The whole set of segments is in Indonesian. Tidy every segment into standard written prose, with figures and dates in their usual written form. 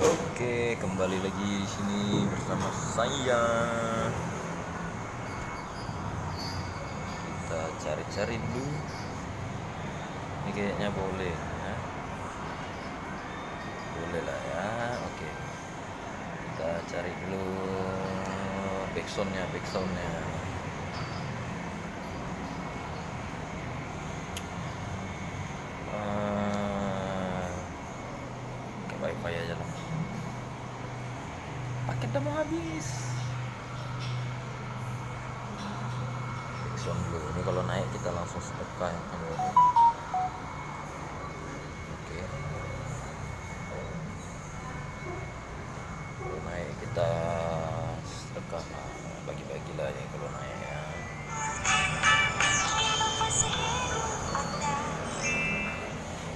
Oke, kembali lagi di sini bersama saya. Kita cari-cari dulu. Ini kayaknya boleh, ya. Boleh lah ya. Oke. Kita cari dulu backsoundnya. Kayak wifi aja lah. Paket udah mau habis. Backsound dulu. Ini kalau naik kita langsung sedekah ya. Oke. Kalau naik kita sedekah, bagi-bagi lah ya kalau naik ya.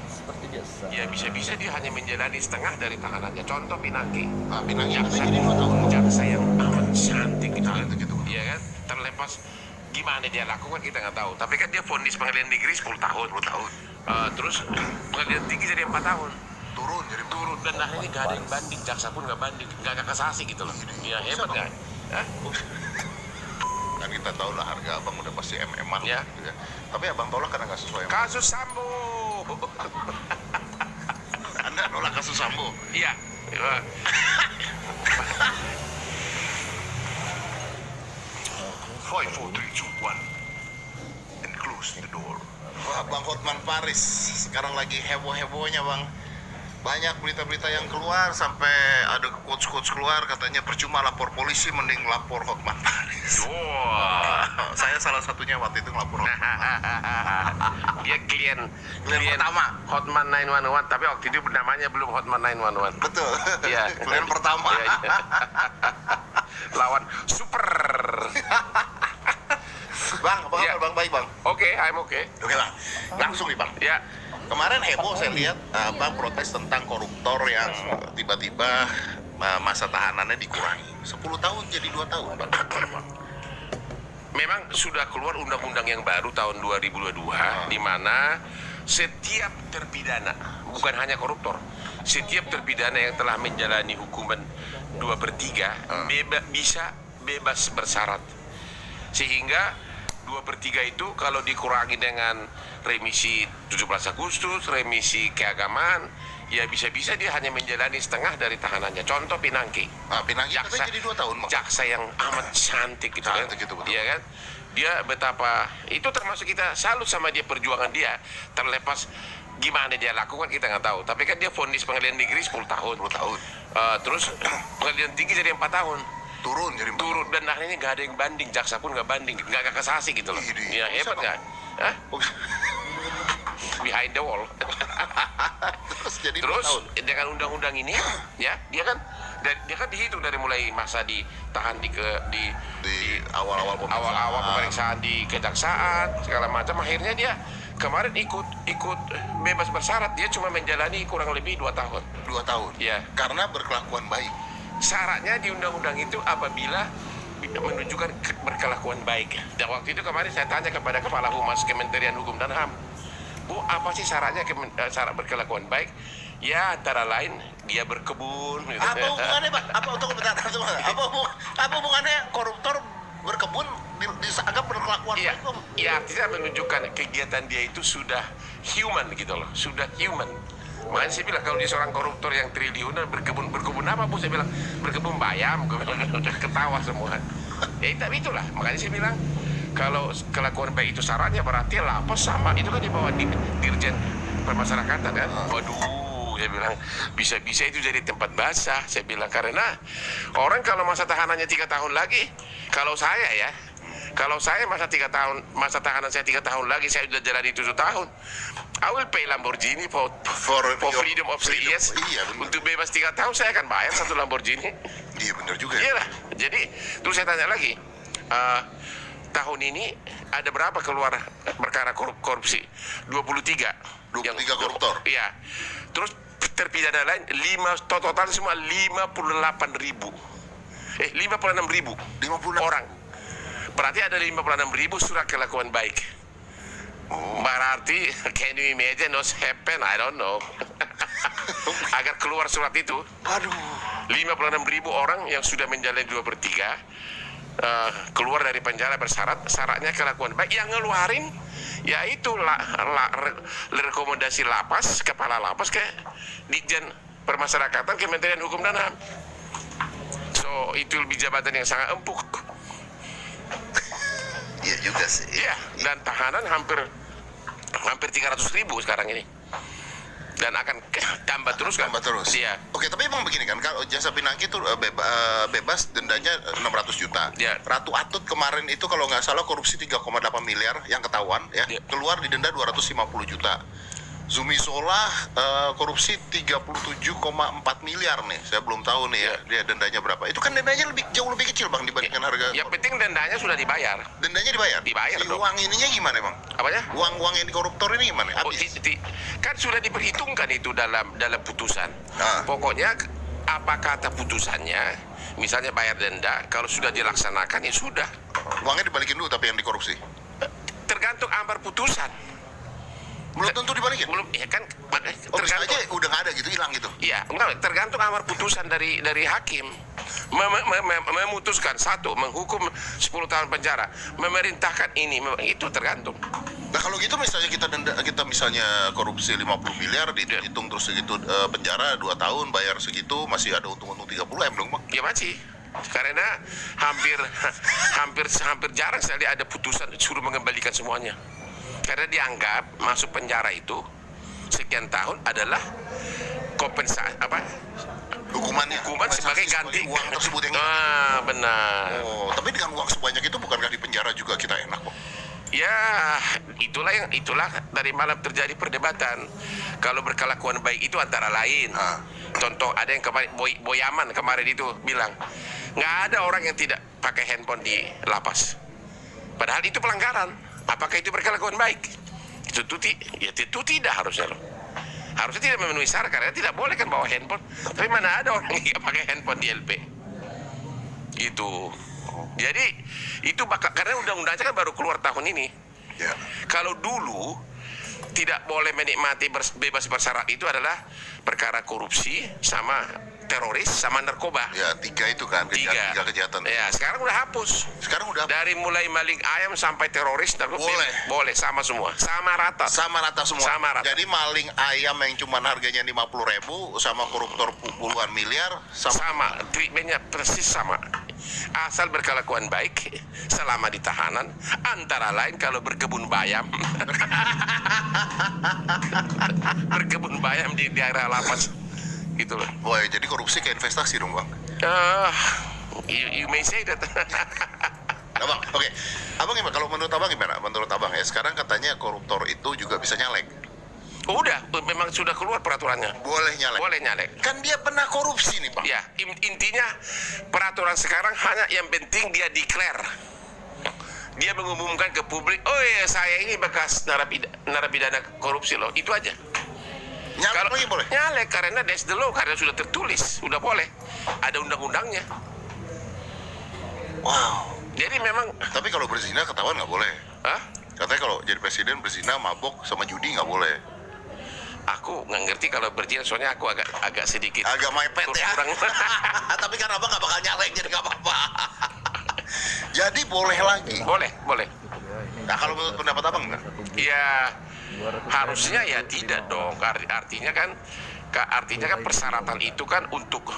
Seperti biasa. Ya bisa-bisa dia hanya menjalani setengah dari tahanannya. Contoh Pinangki. Pinangki Jaksa jadi 2 tahun. jaksa yang amat cantik gitu kan. Cantik gitu. Iya kan? Terlepas gimana dia lakukan kita nggak tahu. Tapi kan dia vonis pengadilan negeri 10 tahun. 10 tahun. Terus pengadilan tinggi jadi 4 tahun. Turun jadi Turun dan akhirnya nggak ada yang banding. Jaksa pun nggak banding, nggak kasasi gitu loh. Iya hebat nggak? Hah? Kan kita tahu lah harga abang udah pasti MM-an Ya. gitu ya. Tapi abang tolak karena nggak sesuai. Kasus Sambo. Anda nolak kasus Sambo. Iya. Iya. 5, 4, 3, 2, 1 and close the door. Wah, Bang Hotman Paris sekarang lagi heboh-hebohnya bang. Banyak berita-berita yang keluar sampai ada quotes keluar katanya percuma lapor polisi mending lapor Hotman Paris. Wah. Saya salah satunya waktu itu ngelapor. Dia klien pertama. Hotman 911, tapi waktu itu namanya belum Hotman 911. Betul. Iya. Klien pertama. Iya, iya. Lawan super. Bang, apa Iya. kabar bang? Baik bang. Oke, I'm okay. Oke bang, langsung nih bang. Ya, Kemarin heboh saya lihat bang protes tentang koruptor yang tiba-tiba masa tahanannya dikurangi 10 tahun jadi 2 tahun bang. memang sudah keluar undang-undang yang baru tahun 2022 di mana setiap terpidana, bukan hanya koruptor, setiap terpidana yang telah menjalani hukuman 2/3 bisa bebas bersyarat. Sehingga 2/3 itu kalau dikurangi dengan remisi 17 Agustus, remisi keagamaan, ya bisa-bisa dia hanya menjalani setengah dari tahanannya. Contoh Pinangki. Pinangki katanya jadi 2 tahun bang. Jaksa yang amat cantik gitu kan. Cantik gitu, betul. Iya kan? Dia betapa, itu termasuk kita salut sama dia perjuangan dia. Terlepas gimana dia lakukan kita nggak tahu. Tapi kan dia vonis pengadilan negeri 10 tahun. 10 tahun. Terus pengadilan tinggi jadi 4 tahun. Turun jadi 4 tahun. Turun dan akhirnya nggak ada yang banding, jaksa pun nggak banding, nggak kasasi gitu loh. Iya, Ya hebat bisa, nggak? Hah? Behind the wall. Terus jadi 2 Terus tahun. dengan undang-undang ini, ya dia kan dihitung dari mulai masa ditahan di awal-awal pemeriksaan di kejaksaan segala macam, akhirnya dia kemarin ikut bebas bersyarat. Dia cuma menjalani kurang lebih 2 tahun. 2 tahun. Ya. Karena berkelakuan baik. Syaratnya di undang-undang itu apabila menunjukkan berkelakuan baik. Dan waktu itu kemarin saya tanya kepada Kepala Humas Kementerian Hukum dan HAM, Bu, apa sih syaratnya syarat berkelakuan baik? Ya antara lain dia berkebun. Gitu. Apa hubungannya bang? Apa hubungannya koruptor berkebun dianggap berkelakuan Iya, baik bang? ya artinya menunjukkan kegiatan dia itu sudah human gitu loh, sudah human. Makanya saya bilang kalau dia seorang koruptor yang triliunan berkebun apa Bu? Saya bilang berkebun bayam, gue bilang ketawa semua. Ya tapi itulah, makanya saya bilang kalau kelakuan baik itu syaratnya berarti lapas sama itu kan di bawah dirjen permasyarakatan kan. Waduh, saya bilang bisa-bisa itu jadi tempat basah. Saya bilang karena orang kalau masa tahanannya 3 tahun lagi, kalau saya masa tahanan saya 3 tahun lagi, saya sudah jalani 7 tahun. I will pay Lamborghini for freedom of 3 years. Iya, benar. Untuk bebas 3 tahun saya akan bayar 1 Lamborghini. Iya benar juga ya. Iyalah. Jadi terus saya tanya lagi, tahun ini ada berapa keluar perkara korupsi? 23. 23 koruptor. Iya. Terus terpidana lain total semua 58.000. 56.000 56. orang. Berarti ada 56.000 surat kelakuan baik. Berarti can you imagine what's happen? I don't know. agar keluar surat itu. Waduh. 56.000 orang yang sudah menjalani 2/3 keluar dari penjara bersyarat, syaratnya kelakuan baik. Yang ngeluarin yaitu rekomendasi lapas, kepala lapas ke Ditjen Permasyarakatan Kementerian Hukum dan HAM. So itu lebih jabatan yang sangat empuk. Iya juga sih. Iya, dan tahanan hampir 300.000 sekarang ini. Dan akan tambah terus kan? Tambah terus. Iya. Oke, tapi emang begini kan, kalau jasa pinangki itu bebas dendanya 600 juta. Iya. Ratu Atut kemarin itu kalau nggak salah korupsi 3,8 miliar yang ketahuan ya, Iya. keluar di denda 250 juta. Zumi Zola korupsi 37,4 miliar nih. Saya belum tahu nih ya, dia dendanya berapa. Itu kan dendanya jauh lebih kecil Bang dibandingkan harga. Yang penting dendanya sudah dibayar. Dendanya dibayar. Dibayar Si dong. uang ininya gimana Bang? Apanya? Uang yang di koruptor ini gimana? Oh, Habis. kan sudah diperhitungkan itu dalam putusan. Ah. Pokoknya apa kata putusannya, misalnya bayar denda, kalau sudah dilaksanakan ya sudah. Uangnya dibalikin dulu tapi yang dikorupsi. Tergantung amar putusan. Belum tentu dibalikin. Belum, ya kan? Oh, bisa Tergantung. aja udah nggak ada gitu, hilang gitu. Iya, enggak, tergantung amar putusan dari hakim. Memutuskan satu, menghukum 10 tahun penjara, memerintahkan ini, itu tergantung. Nah kalau gitu misalnya kita misalnya korupsi 50 miliar dihitung terus segitu penjara 2 tahun bayar segitu masih ada untung-untung 30 M dong Bang. Ya masih. Karena hampir jarang sekali ada putusan suruh mengembalikan semuanya. Karena dianggap masuk penjara itu sekian tahun adalah kompensasi Hukuman sebagai ganti uang tersebut yang benar. Oh, tapi dengan uang sebanyak itu bukankah di penjara juga kita enak kok? Ya, itulah dari malam terjadi perdebatan. Kalau berkelakuan baik itu antara lain. Contoh ada yang kemarin Boyaman kemarin itu bilang nggak ada orang yang tidak pakai handphone di lapas. Padahal itu pelanggaran. Apakah itu berkelakuan baik? Itu tidak harusnya loh. Harusnya tidak memenuhi syarat karena tidak boleh kan bawa handphone. Tapi mana ada orang yang pakai handphone di LP? Gitu. Jadi itu karena undang-undangnya kan baru keluar tahun ini. Ya. Kalau dulu tidak boleh menikmati bebas bersyarat itu adalah perkara korupsi sama teroris sama narkoba. Ya, 3 itu kan tiga kejahatan. Ya, sekarang udah hapus. Sekarang udah Dari mulai maling ayam sampai teroris narkoba boleh sama semua. Sama rata semua. Sama rata. Jadi maling ayam yang cuma harganya 50.000 sama koruptor puluhan miliar sama treatmentnya persis sama. Asal berkelakuan baik selama di tahanan, antara lain kalau berkebun bayam. Berkebun bayam di daerah lapas gitu loh. Wah, jadi korupsi kayak investasi dong Bang. You may say that. Nah, Bang, oke. Abang gimana? Kalau menurut Abang gimana? Menurut Abang ya, sekarang katanya koruptor itu juga bisa nyalek. Udah, memang sudah keluar peraturannya. Boleh nyalek. Boleh nyalek. Kan dia pernah korupsi nih, Bang. Ya, intinya peraturan sekarang hanya yang penting dia declare. Dia mengumumkan ke publik, oh ya saya ini bekas narapidana korupsi loh. Itu aja. Nyalek Kalau lagi boleh? nyalek karena that's the law, karena sudah tertulis, sudah boleh. Ada undang-undangnya. Wow. Jadi memang, Tapi kalau berzina ketahuan nggak boleh. hah? Katanya kalau jadi presiden berzina, mabok, sama judi nggak boleh. Aku nggak ngerti kalau berzina, soalnya aku agak sedikit Agak mepet ya. kurang. Tapi kan Abang nggak bakal nyalek, jadi nggak apa-apa. Jadi boleh lagi. Boleh. Nah, kalau menurut pendapat Abang nggak? Ya harusnya ya tidak dong. Artinya kan persyaratan itu kan untuk